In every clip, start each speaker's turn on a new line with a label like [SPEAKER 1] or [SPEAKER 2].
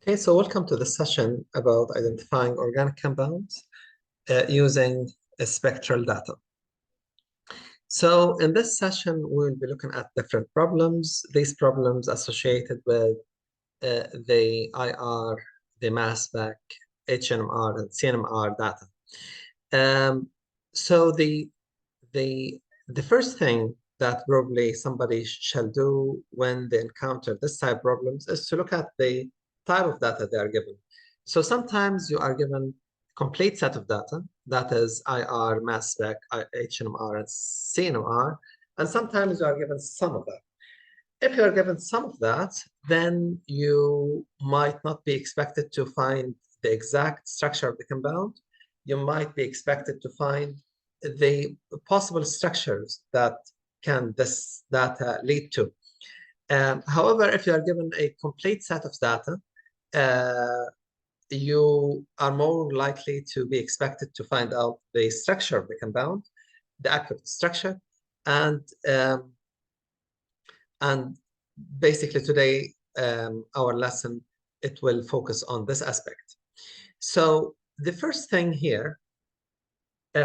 [SPEAKER 1] Okay, so welcome to the session about identifying organic compounds using spectral data. So in this session, we'll be looking at different problems. These problems associated with the IR, the mass spec, HNMR, and CNMR data. So the first thing that probably somebody shall do when they encounter this type of problems is to look at the type of data they are given. So sometimes you are given a complete set of data, that is IR, mass spec, HNMR, and CNMR, and sometimes you are given some of that. If you are given some of that, then you might not be expected to find the exact structure of the compound. You might be expected to find the possible structures that can this data lead to. However, if you are given a complete set of data, you are more likely to be expected to find out the structure of the compound, the accurate structure, and basically today our lesson, it will focus on this aspect. So the first thing here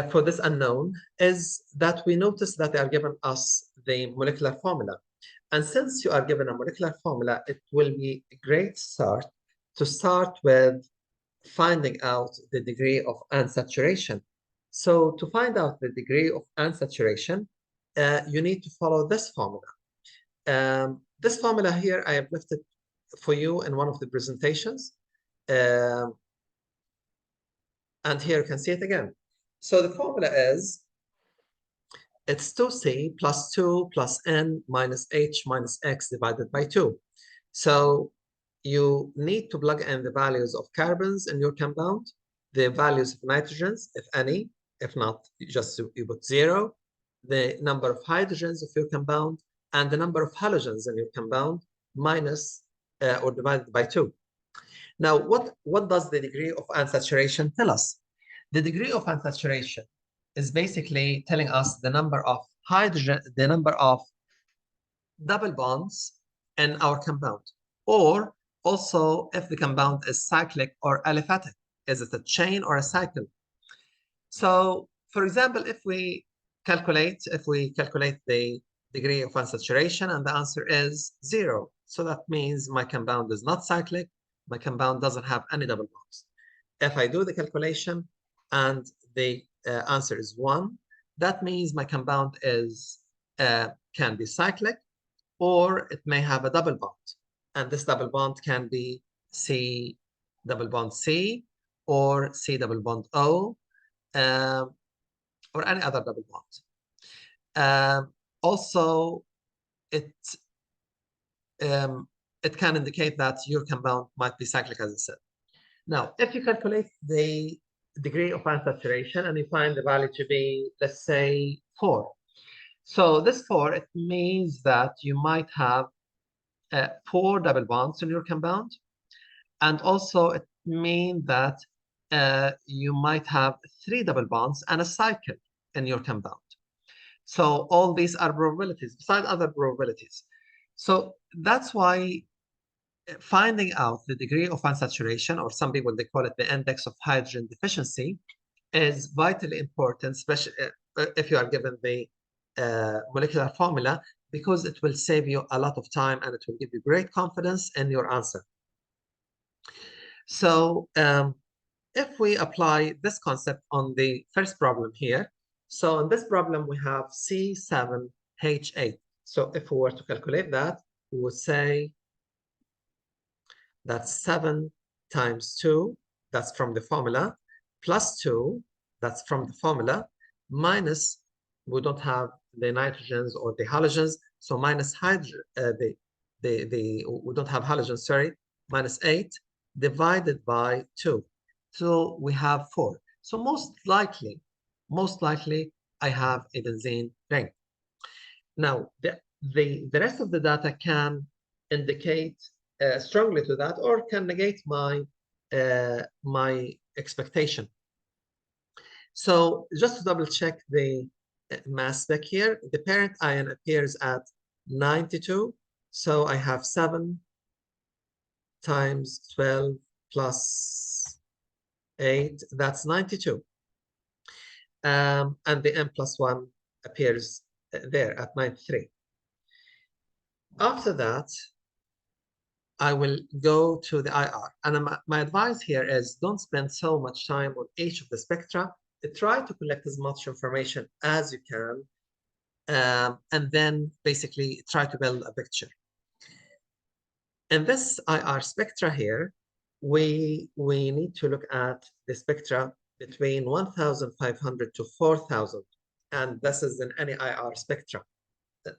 [SPEAKER 1] for this unknown is that we notice that they are given us the molecular formula. And since you are given a molecular formula, it will be a great start to start with finding out the degree of unsaturation. So to find out the degree of unsaturation, you need to follow this formula. This formula here, I have lifted for you in one of the presentations. And here you can see it again. So the formula is, it's 2C plus 2 plus N minus H minus X divided by 2. So you need to plug in the values of carbons in your compound, the values of nitrogens, if any. If not, you put 0, the number of hydrogens of your compound, and the number of halogens in your compound minus or divided by 2. Now, what does the degree of unsaturation tell us? The degree of unsaturation is basically telling us the number of hydrogen, the number of double bonds in our compound, or also if the compound is cyclic or aliphatic. Is it a chain or a cycle? So, for example, if we calculate the degree of unsaturation, and the answer is 0. So that means my compound is not cyclic. My compound doesn't have any double bonds. If I do the calculation and the answer is 1, that means my compound is can be cyclic, or it may have a double bond. And this double bond can be C double bond C, or C double bond O, or any other double bond. Also, it can indicate that your compound might be cyclic, as I said. Now, if you calculate the degree of unsaturation and you find the value to be, let's say, 4. So this 4, it means that you might have 4 double bonds in your compound. And also it means that you might have 3 double bonds and a cycle in your compound. So all these are probabilities besides other probabilities. So that's why finding out the degree of unsaturation, or some people, they call it the index of hydrogen deficiency, is vitally important, especially if you are given the molecular formula, because it will save you a lot of time and it will give you great confidence in your answer. So if we apply this concept on the first problem here, so in this problem we have C7H8. So if we were to calculate that, we would say that's 7 times 2, that's from the formula, plus 2, that's from the formula, minus, we don't have the nitrogens or the halogens, so minus hydrogen, we don't have halogens, sorry, minus 8 divided by 2. So we have 4. So most likely, I have a benzene ring. Now, the rest of the data can indicate strongly to that, or can negate my my expectation. So just to double check the mass spec here, the parent ion appears at 92. So I have 7 times 12 plus 8, that's 92. And the n plus 1 appears there at 93. After that, I will go to the IR. And my advice here is don't spend so much time on each of the spectra. Try to collect as much information as you can, and then basically try to build a picture. In this IR spectra here, we need to look at the spectra between 1,500 to 4,000. And this is in any IR spectra.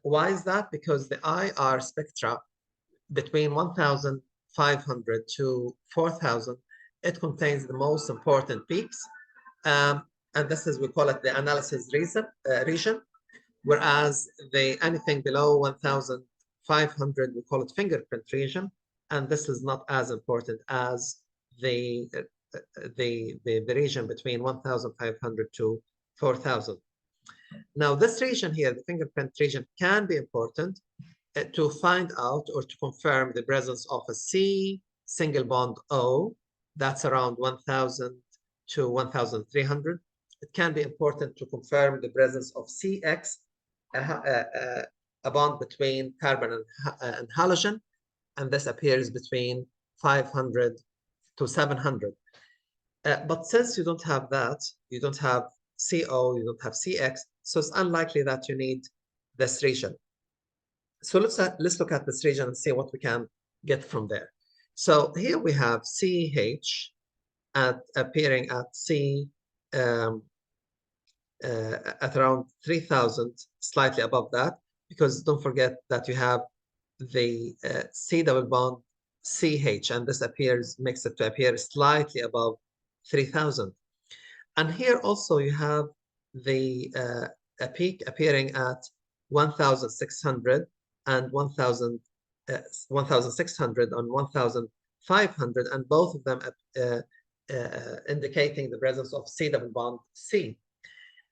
[SPEAKER 1] Why is that? Because the IR spectra between 1,500 to 4,000, it contains the most important peaks. And this is, we call it the analysis region, whereas anything below 1,500, we call it fingerprint region. And this is not as important as the region between 1,500 to 4,000. Now, this region here, the fingerprint region, can be important to find out or to confirm the presence of a C single bond O, that's around 1,000 to 1,300. It can be important to confirm the presence of CX, a bond between carbon and halogen, and this appears between 500 to 700. But since you don't have that, you don't have CO, you don't have CX, so it's unlikely that you need this region. So let's look at this region and see what we can get from there. So here we have CH appearing at C at around 3,000, slightly above that, because don't forget that you have the C double bond CH, and this makes it to appear slightly above 3,000. And here also you have the a peak appearing at 1,600 and 1,600 and 1,500, and both of them indicating the presence of C double bond C.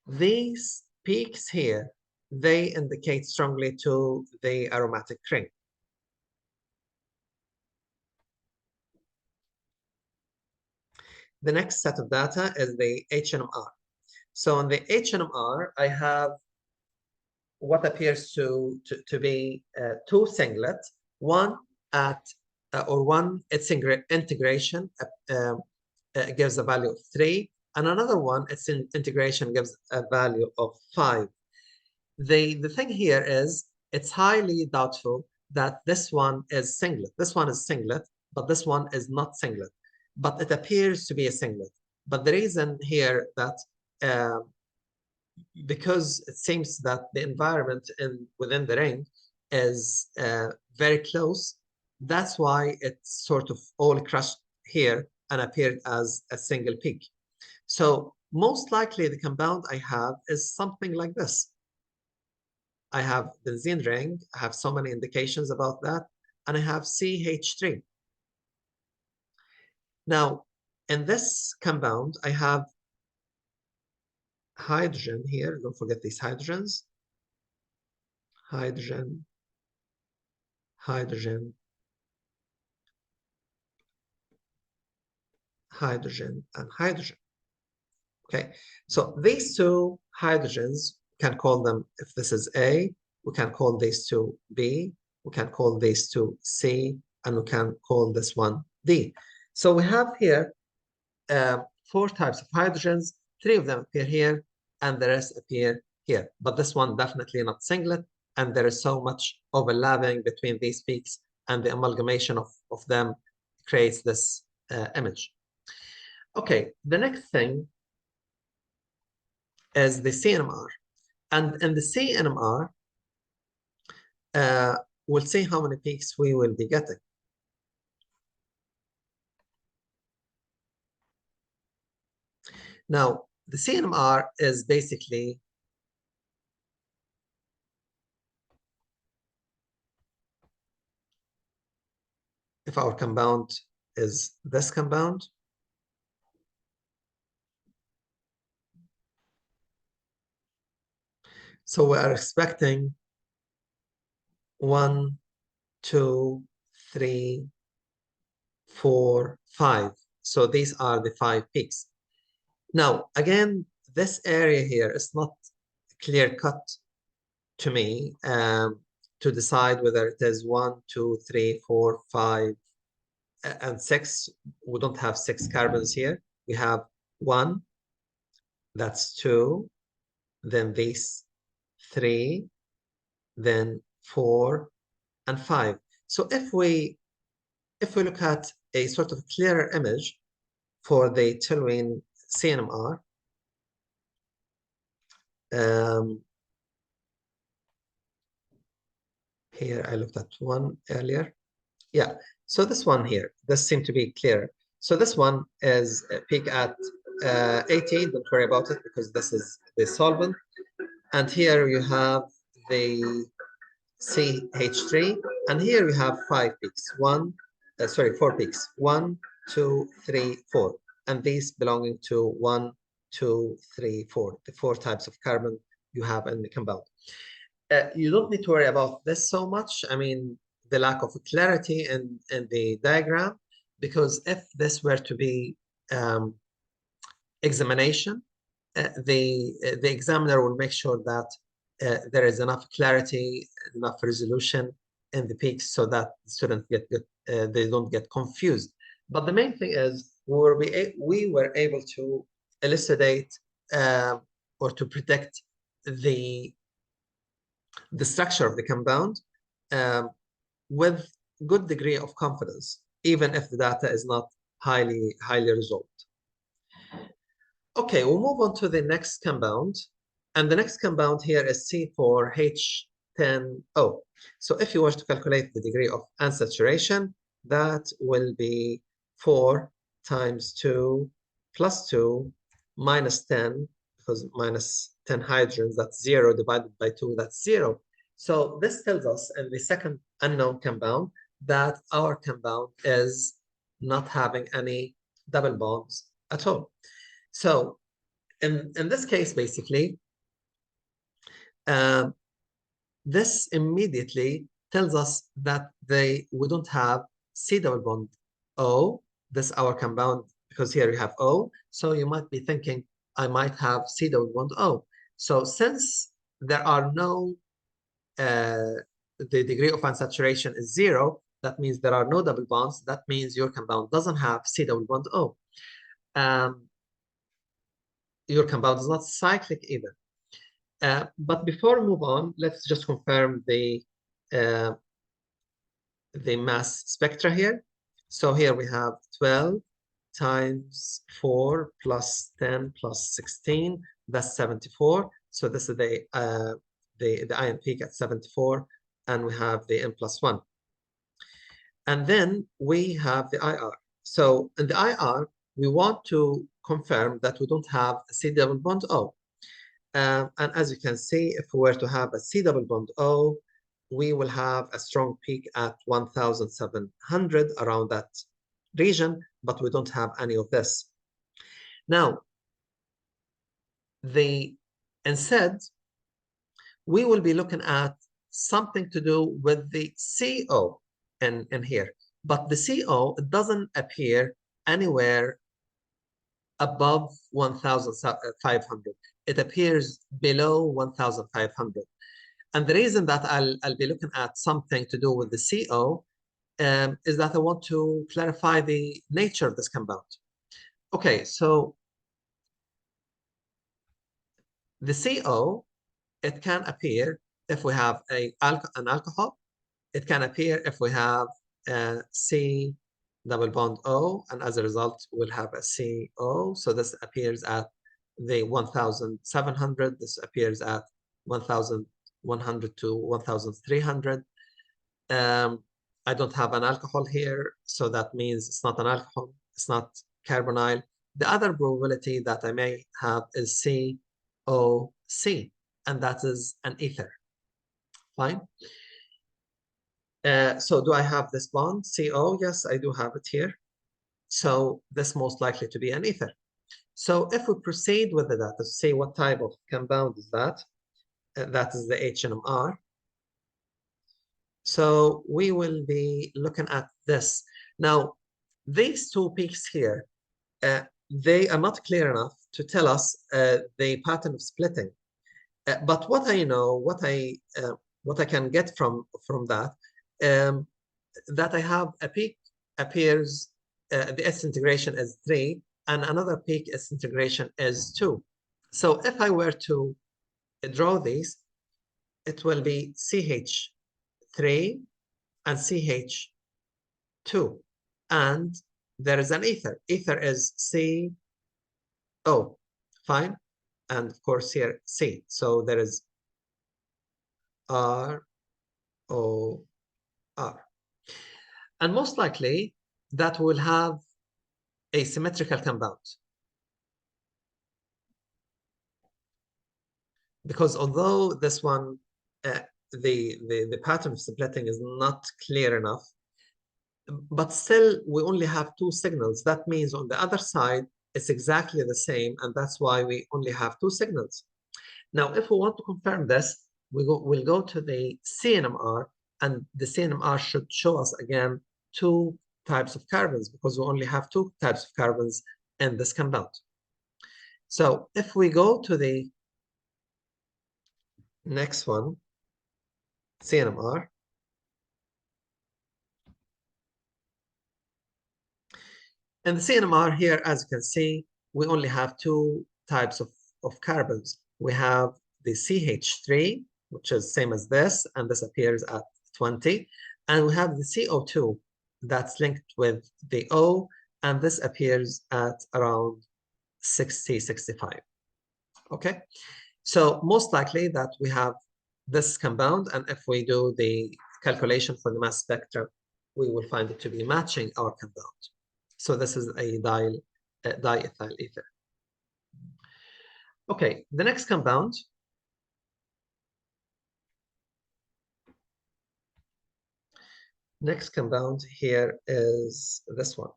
[SPEAKER 1] These peaks here, they indicate strongly to the aromatic ring. The next set of data is the HNMR. So in the HNMR, I have what appears to be two singlets. One its integration gives a value of 3, and another one, its integration gives a value of 5. The thing here is it's highly doubtful that this one is singlet. This one is singlet, but this one is not singlet. But it appears to be a singlet. But the reason here that because it seems that the environment within the ring is very close, that's why it's sort of all crushed here and appeared as a single peak. So most likely the compound I have is something like this. I have benzene ring, I have so many indications about that, and I have CH3. Now, in this compound, I have hydrogen here. Don't forget these hydrogens. Hydrogen, hydrogen, hydrogen, and hydrogen. Okay, so these two hydrogens, we can call them, if this is A, we can call these two B, we can call these two C, and we can call this one D. So we have here 4 types of hydrogens. 3 of them appear here, and the rest appear here. But this one definitely not singlet, and there is so much overlapping between these peaks, and the amalgamation of them creates this image. Okay, the next thing is the CNMR. And in the CNMR, we'll see how many peaks we will be getting. Now, the CNMR is basically if our compound is this compound, so we are expecting 1, 2, 3, 4, 5. So these are the 5 peaks. Now, again, this area here is not clear cut to me to decide whether it is 1, 2, 3, 4, 5, and 6. We don't have 6 carbons here. We have 1, that's 2, then these 3, then 4, and 5. So if we look at a sort of clearer image for the toluene CNMR, here I looked at one earlier. Yeah, so this one here, this seemed to be clearer. So this one is a peak at 18, don't worry about it because this is the solvent. And here you have the CH3, and here you have 5 peaks. 4 peaks. 1, 2, 3, 4. And these belonging to 1, 2, 3, 4, the 4 types of carbon you have in the compound. You don't need to worry about this so much. I mean, the lack of clarity in the diagram, because if this were to be examination, the examiner will make sure that there is enough clarity, enough resolution in the peaks so that the students they don't get confused. But the main thing is we were able to elucidate or to predict the structure of the compound with good degree of confidence, even if the data is not highly resolved. Okay, we'll move on to the next compound. And the next compound here is C4H10O. So if you were to calculate the degree of unsaturation, that will be 4 times 2 plus 2 minus 10, because minus 10 hydrogens, that's 0, divided by 2, that's 0. So this tells us in the second unknown compound that our compound is not having any double bonds at all. So in this case, basically, this immediately tells us that we don't have C double bond O. This is our compound, because here you have O. So you might be thinking, I might have C double bond O. So since there are no, the degree of unsaturation is 0, that means there are no double bonds. That means your compound doesn't have C double bond O. Your compound is not cyclic either. But before we move on, let's just confirm the mass spectra here. So here we have 12 times 4 plus 10 plus 16, that's 74. So this is the ion peak at 74, and we have the N plus 1. And then we have the IR. So in the IR, we want to confirm that we don't have a C double bond O. And as you can see, if we were to have a C double bond O, we will have a strong peak at 1,700 around that region, but we don't have any of this. Now, instead, we will be looking at something to do with the CO in here. But the CO, it doesn't appear anywhere above 1,500. It appears below 1,500. And the reason that I'll be looking at something to do with the CO is that I want to clarify the nature of this compound. Okay, so the CO, it can appear if we have an alcohol. It can appear if we have a C double bond O, and as a result, we'll have a CO. So this appears at the 1,700. This appears at 1,100 to 1,300. I don't have an alcohol here, so that means it's not an alcohol. It's not carbonyl. The other probability that I may have is COC, and that is an ether. Fine. So do I have this bond, CO? Yes, I do have it here. So this most likely to be an ether. So if we proceed with the data to say what type of compound is that, that is the HNMR. So we will be looking at this. Now, these two peaks here, they are not clear enough to tell us the pattern of splitting. But what I know, what I can get from that, that I have a peak appears, the S integration is 3, and another peak S integration is 2. So if I were to draw these, it will be CH3 and CH2. And there is an ether. Ether is CO, fine. And of course here C. So there is R, O, R. And most likely that will have a symmetrical compound. Because although this one, the pattern of splitting is not clear enough, but still we only have 2 signals. That means on the other side, it's exactly the same, and that's why we only have 2 signals. Now, if we want to confirm this, we'll go to the CNMR, and the CNMR should show us again 2 types of carbons, because we only have 2 types of carbons in this compound. So if we go to the next one, CNMR, and the CNMR here, as you can see, we only have 2 types of carbons. We have the CH3, which is same as this, and this appears at 20. And we have the CO2 that's linked with the O, and this appears at around 60, 65. Okay, so most likely that we have this compound, and if we do the calculation for the mass spectrum, we will find it to be matching our compound. So this is a diethyl ether. Okay, the next compound. Next compound here is this one.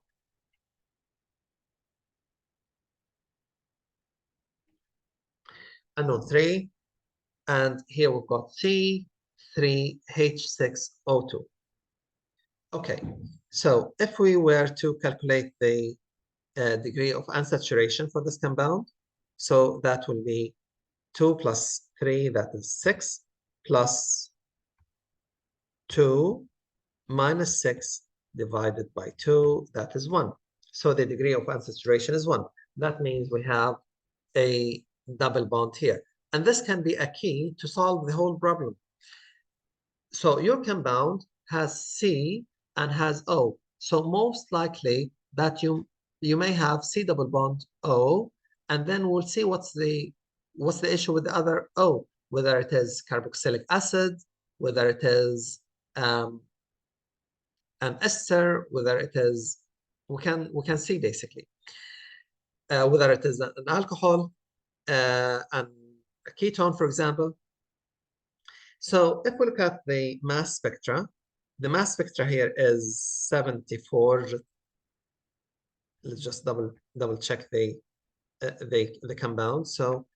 [SPEAKER 1] Unknown 3, and here we've got C3H6O2. Okay, so if we were to calculate the degree of unsaturation for this compound, so that will be 2 plus 3, that is 6, plus 2 minus 6 divided by 2, that is 1. So the degree of unsaturation is 1. That means we have a double bond here. And this can be a key to solve the whole problem. So your compound has C and has O. So most likely that you may have C double bond O, and then we'll see what's the issue with the other O, whether it is carboxylic acid, whether it is an ester, whether it is, we can see basically whether it is an alcohol and a ketone, for example. So if we look at the mass spectra, the mass spectra here is 74. Let's just double check the compound. So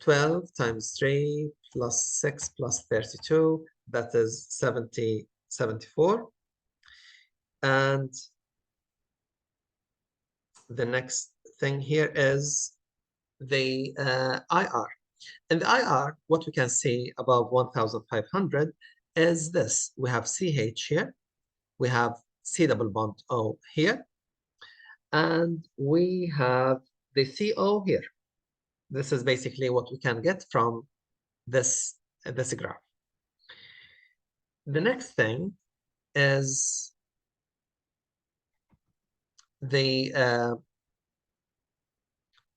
[SPEAKER 1] 12 times 3 plus 6 plus 32, that is 74. And the next thing here is the IR. In the IR, what we can see above 1,500 is this. We have CH here, we have C double bond O here, and we have the CO here. This is basically what we can get from this graph. The next thing is the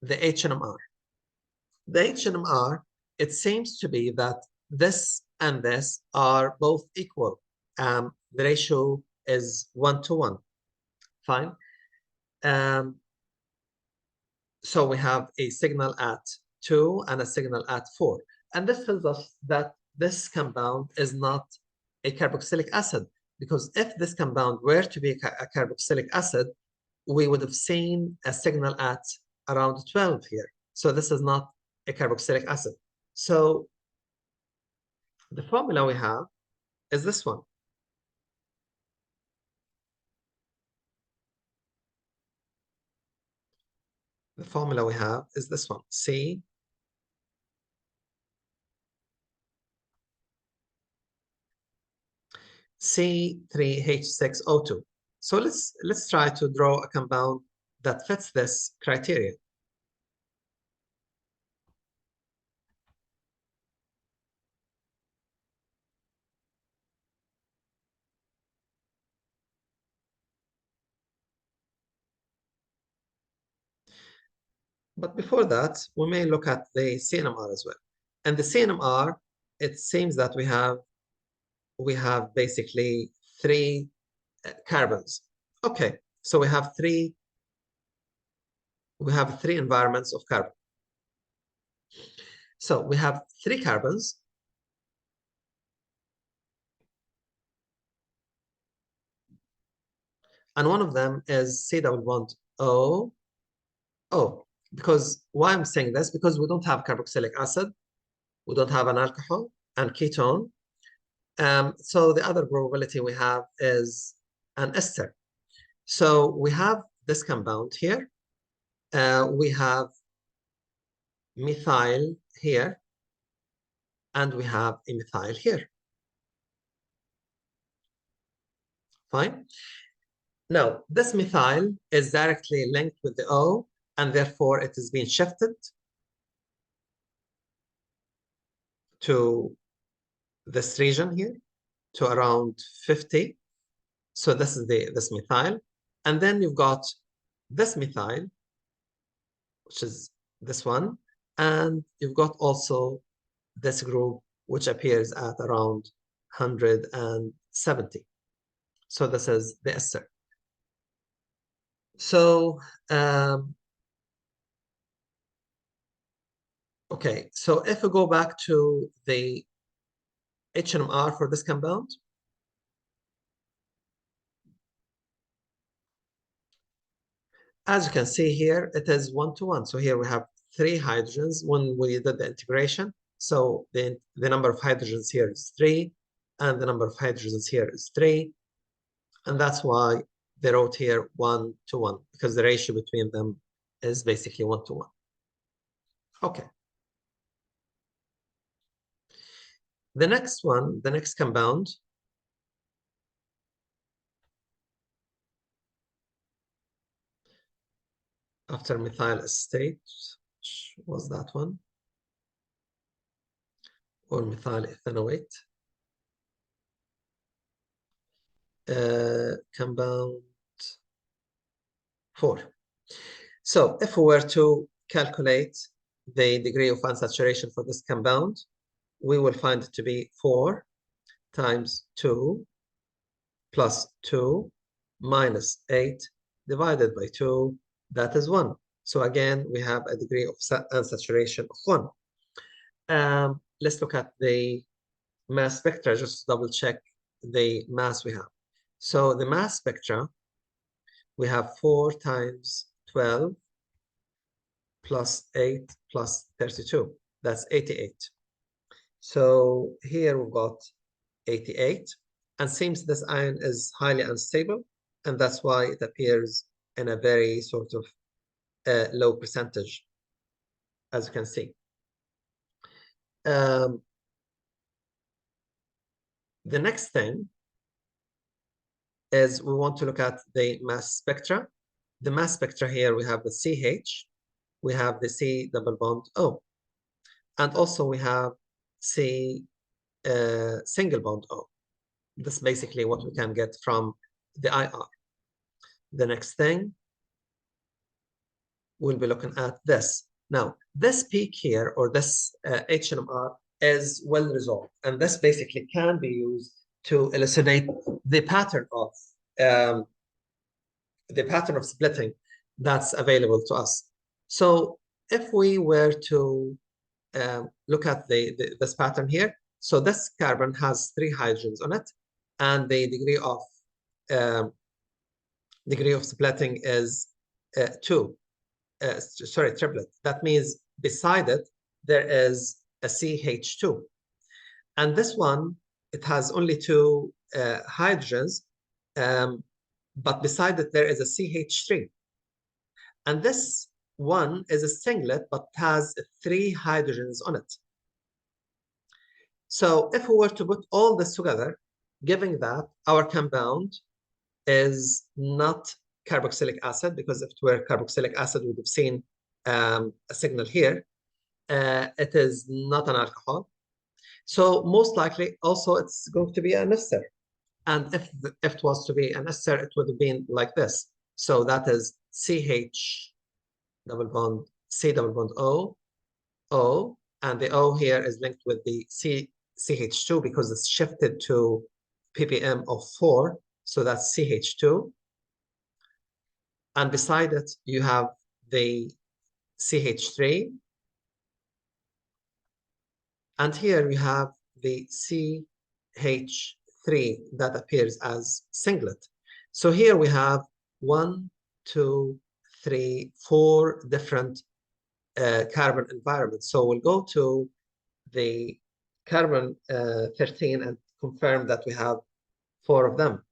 [SPEAKER 1] HNMR. The HNMR, it seems to be that this and this are both equal. The ratio is 1 to 1. Fine. So we have a signal at 2 and a signal at 4. And this tells us that this compound is not a carboxylic acid, because if this compound were to be a carboxylic acid, we would have seen a signal at around 12 here. So this is not a carboxylic acid. So the formula we have is this one. The formula we have is this one, C3H6O2. So let's try to draw a compound that fits this criteria. But before that, we may look at the CNMR as well. And the CNMR, it seems that we have basically three carbons. Okay, so we have three environments of carbon. So we have three carbons. And one of them is C double bond O. Oh, because why I'm saying this? Because we don't have carboxylic acid, we don't have an alcohol and ketone. So the other probability we have is an ester. So we have this compound here. We have methyl here, and we have a methyl here. Fine. Now, this methyl is directly linked with the O, and therefore it is being shifted to this region here, to around 50. So this is this methyl. And then you've got this methyl, which is this one. And you've got also this group, which appears at around 170. So this is the ester. So, okay, so if we go back to the HNMR for this compound, as you can see here, it is 1-to-1. So here we have three hydrogens when we did the integration. So the number of hydrogens here is 3, and the number of hydrogens here is 3. And that's why they wrote here 1-to-1, because the ratio between them is basically 1-to-1. Okay. The next one, the next compound, after methyl acetate, was that one? Or methyl ethanoate. Compound 4. So if we were to calculate the degree of unsaturation for this compound, we will find it to be 4 times 2 plus 2 minus 8 divided by 2, that is 1. So again, we have a degree of unsaturation of 1. Let's look at the mass spectra just to double check the mass we have. So the mass spectra, we have 4 times 12 plus 8 plus 32. That's 88. So here we've got 88. And seems this ion is highly unstable, and that's why it appears in a very sort of low percentage, as you can see. The next thing is we want to look at the mass spectra. The mass spectra here, we have the CH, we have the C double bond O, and also we have C single bond O. This is basically what we can get from the IR. The next thing, we'll be looking at this. Now, this peak here, or this HNMR, is well resolved, and this basically can be used to elucidate the pattern of splitting that's available to us. So if we were to look at this pattern here, so this carbon has 3 hydrogens on it, and the degree of splitting is 2. Sorry, triplet. That means beside it, there is a CH2. And this one, it has only 2 hydrogens, but beside it, there is a CH3. And this 1 is a singlet, but has 3 hydrogens on it. So if we were to put all this together, giving that our compound is not carboxylic acid, because if it were carboxylic acid, we would have seen a signal here. It is not an alcohol. So most likely also it's going to be an ester. And if it was to be an ester, it would have been like this. So that is CH double bond, C double bond O, O, and the O here is linked with the CH2 because it's shifted to ppm of 4. So that's CH2. And beside it, you have the CH3. And here you have the CH3 that appears as singlet. So here we have 1, 2, 3, 4 different carbon environments. So we'll go to the carbon 13 and confirm that we have 4 of them.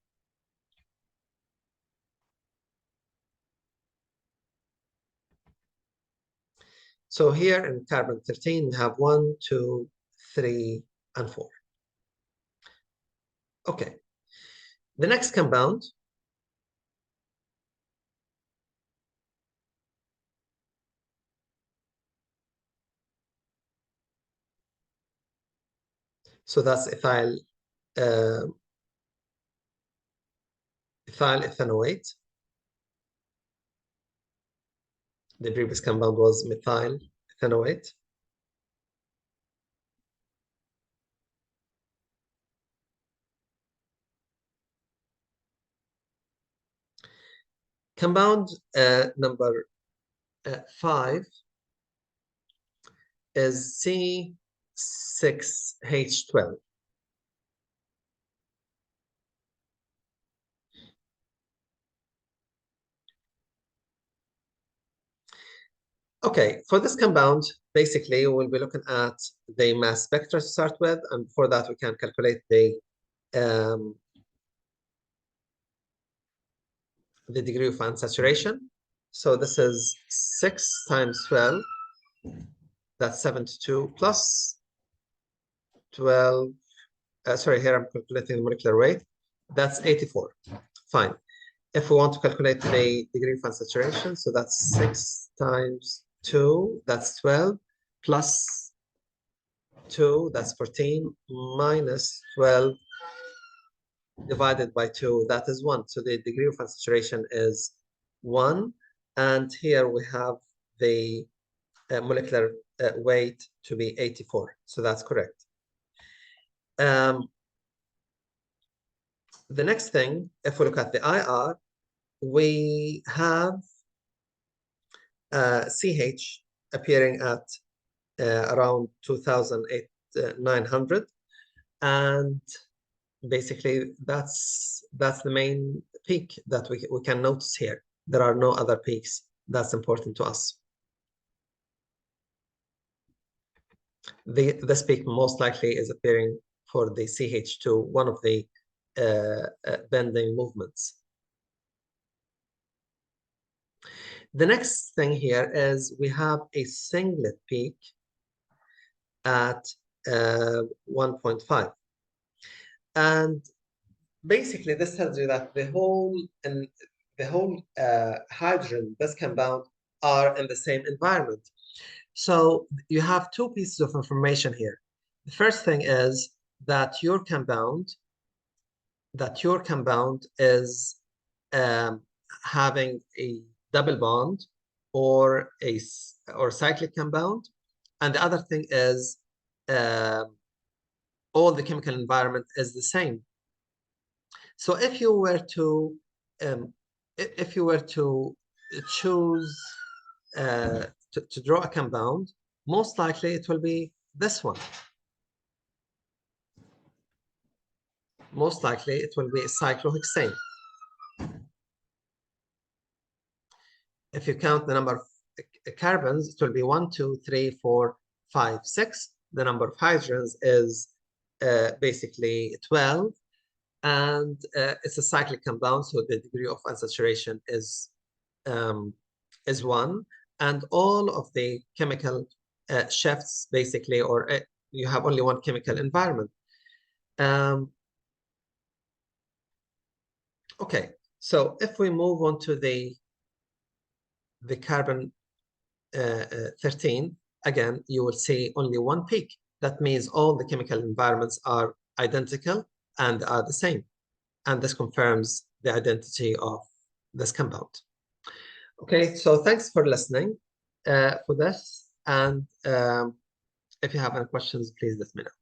[SPEAKER 1] So here in carbon 13, we have 1, 2, 3, and 4. Okay. The next compound, so that's ethyl ethanoate. The previous compound was methyl ethanoate. Compound number 5 is C6H12. Okay, for this compound, basically, we'll be looking at the mass spectra to start with, and before that, we can calculate the degree of unsaturation. So this is 6 times 12, that's 72, plus 12, sorry, here I'm calculating the molecular weight, that's 84. Fine. If we want to calculate the degree of unsaturation, so that's 6 times 2, that's 12, plus 2, that's 14, minus 12 divided by 2, that is 1. So the degree of unsaturation is 1. And here we have the molecular weight to be 84. So that's correct. The next thing, if we look at the IR, we have CH appearing at around 2,900, and basically that's the main peak that we can notice here. There are no other peaks that's important to us. This peak most likely is appearing for the CH2, one of the bending movements. The next thing here is we have a singlet peak at 1.5. And basically this tells you that the whole hydrogen, this compound, are in the same environment. So you have 2 pieces of information here. The first thing is that your compound is having a double bond or cyclic compound, and the other thing is all the chemical environment is the same. So if you were to choose to draw a compound, most likely it will be this one. Most likely it will be a cyclohexane. If you count the number of carbons, it will be 1, 2, 3, 4, 5, 6. The number of hydrogens is basically 12. And it's a cyclic compound, so the degree of unsaturation is 1. and all of the chemical shifts, basically, or you have only one chemical environment. Okay, so if we move on to the carbon 13, again, you will see only one peak. That means all the chemical environments are identical and are the same. And this confirms the identity of this compound. Okay, so thanks for listening for this. And if you have any questions, please let me know.